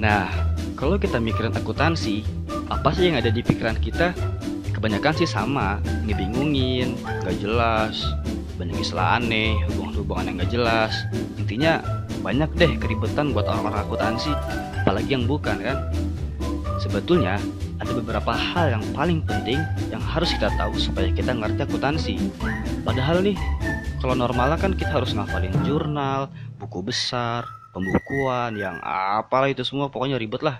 Nah, kalau kita mikirin akuntansi, apa sih yang ada di pikiran kita? Kebanyakan sih sama, ngebingungin, gak jelas, banyak istilah aneh, hubungan-hubungan yang gak jelas. Intinya banyak deh keribetan buat orang-orang akuntansi, apalagi yang bukan kan. Sebetulnya ada beberapa hal yang paling penting yang harus kita tahu supaya kita ngerti akuntansi. Padahal nih, kalau normalnya kan kita harus ngafalin jurnal, buku besar, pembukuan, yang apalah itu semua, pokoknya ribet lah.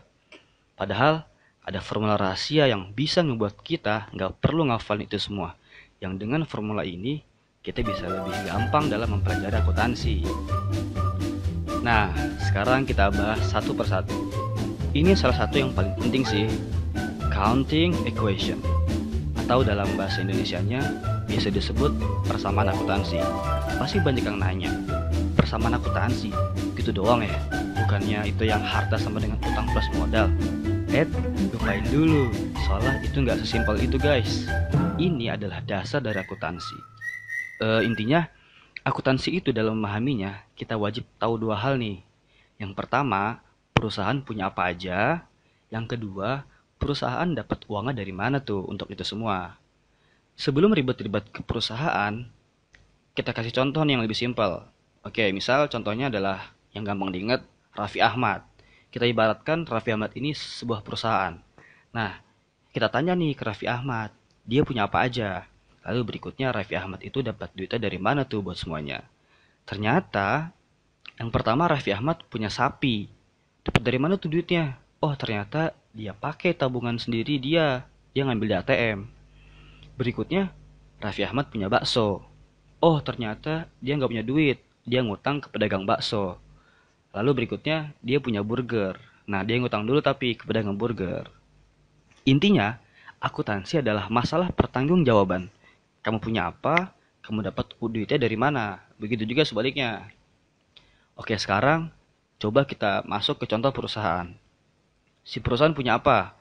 Padahal ada formula rahasia yang bisa ngebuat kita nggak perlu ngafalin itu semua. Yang dengan formula ini, kita bisa lebih gampang dalam mempelajari akuntansi. Nah, sekarang kita bahas satu persatu. Ini salah satu yang paling penting sih, counting equation. Atau dalam bahasa Indonesianya, biasa disebut persamaan akuntansi. Pasti banyak yang nanya, persamaan akuntansi, gitu doang ya? Bukannya itu yang harta sama dengan utang plus modal? Lupain dulu, soalnya itu nggak sesimpel itu guys. Ini adalah dasar dari akuntansi. Intinya, akuntansi itu dalam memahaminya, kita wajib tahu dua hal nih. Yang pertama, perusahaan punya apa aja. Yang kedua, perusahaan dapat uangnya dari mana tuh untuk itu semua. Sebelum ribet-ribet ke perusahaan, kita kasih contoh nih yang lebih simpel. Oke, misal contohnya adalah yang gampang diingat, Raffi Ahmad. Kita ibaratkan Raffi Ahmad ini sebuah perusahaan. Nah, kita tanya nih ke Raffi Ahmad, dia punya apa aja? Lalu berikutnya Raffi Ahmad itu dapat duitnya dari mana tuh buat semuanya? Ternyata yang pertama Raffi Ahmad punya sapi. Dapat dari mana tuh duitnya? Oh, ternyata dia pakai tabungan sendiri dia. Dia ngambil di ATM. Berikutnya Raffi Ahmad punya bakso. Oh, ternyata dia nggak punya duit. Dia ngutang ke pedagang bakso. Lalu berikutnya dia punya burger. Nah, dia ngutang dulu tapi ke pedagang burger. Intinya, akuntansi adalah masalah pertanggungjawaban. Kamu punya apa? Kamu dapat duitnya dari mana? Begitu juga sebaliknya. Oke, sekarang coba kita masuk ke contoh perusahaan. Si perusahaan punya apa?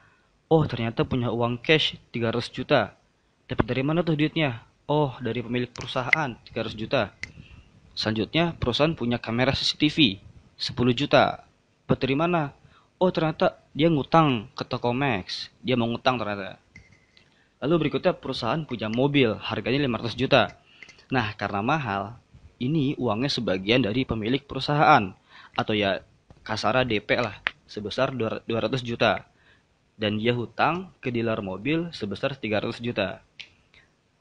Oh, ternyata punya uang cash 300 juta. Dapat dari mana tuh duitnya? Oh, dari pemilik perusahaan 300 juta. Selanjutnya, perusahaan punya kamera CCTV 10 juta. Dapat dari mana? Oh, ternyata dia ngutang ke toko Max. Dia mau ngutang ternyata. Lalu berikutnya perusahaan punya mobil, harganya 500 juta. Nah, karena mahal, ini uangnya sebagian dari pemilik perusahaan. Atau ya kasarnya DP lah, sebesar 200 juta. Dan dia hutang ke dealer mobil sebesar 300 juta.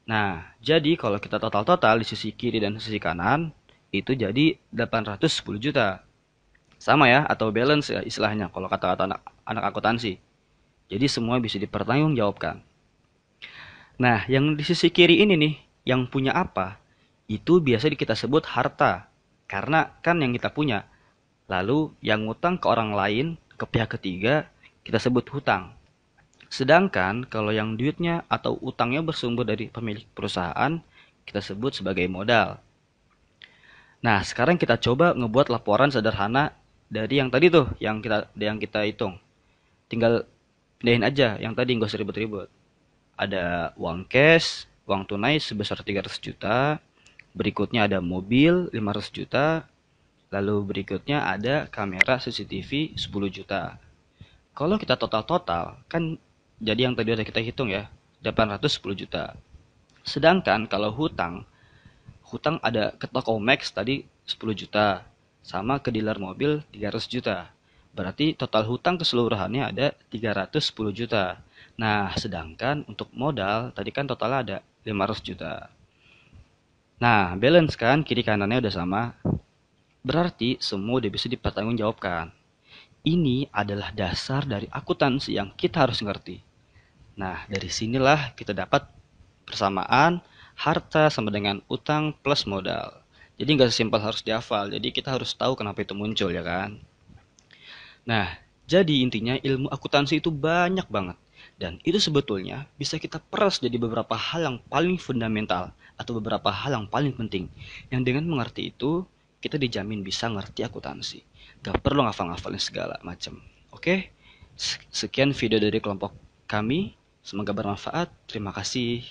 Nah, jadi kalau kita total-total di sisi kiri dan sisi kanan, itu jadi 810 juta. Sama ya, atau balance ya istilahnya kalau kata-kata anak akuntansi. Jadi semua bisa dipertanggungjawabkan. Nah, yang di sisi kiri ini nih, yang punya apa, itu biasa kita sebut harta. Karena kan yang kita punya. Lalu yang ngutang ke orang lain, ke pihak ketiga, kita sebut hutang. Sedangkan kalau yang duitnya atau utangnya bersumber dari pemilik perusahaan, kita sebut sebagai modal. Nah, sekarang kita coba ngebuat laporan sederhana dari yang tadi tuh, yang kita hitung. Tinggal pindahin aja yang tadi, nggak usah ribet-ribet. Ada uang cash, uang tunai sebesar 300 juta, berikutnya ada mobil 500 juta, lalu berikutnya ada kamera CCTV 10 juta. Kalau kita total-total, kan jadi yang tadi udah kita hitung ya, 810 juta. Sedangkan kalau hutang ada ke toko Max tadi 10 juta, sama ke dealer mobil 300 juta. Berarti total hutang keseluruhannya ada 310 juta. Nah, sedangkan untuk modal tadi kan totalnya ada 500 juta. Nah, balance kan kiri kanannya udah sama. Berarti semua udah bisa dipertanggungjawabkan. Ini adalah dasar dari akuntansi yang kita harus ngerti. Nah, dari sinilah kita dapat persamaan harta sama dengan utang plus modal. Jadi nggak sesimpel harus dihafal. Jadi kita harus tahu kenapa itu muncul ya kan. Nah, jadi intinya ilmu akuntansi itu banyak banget. Dan itu sebetulnya bisa kita peras jadi beberapa hal yang paling fundamental atau beberapa hal yang paling penting. Yang dengan mengerti itu, kita dijamin bisa ngerti akuntansi. Gak perlu ngafal-ngafalin segala macam. Oke? Sekian video dari kelompok kami. Semoga bermanfaat. Terima kasih.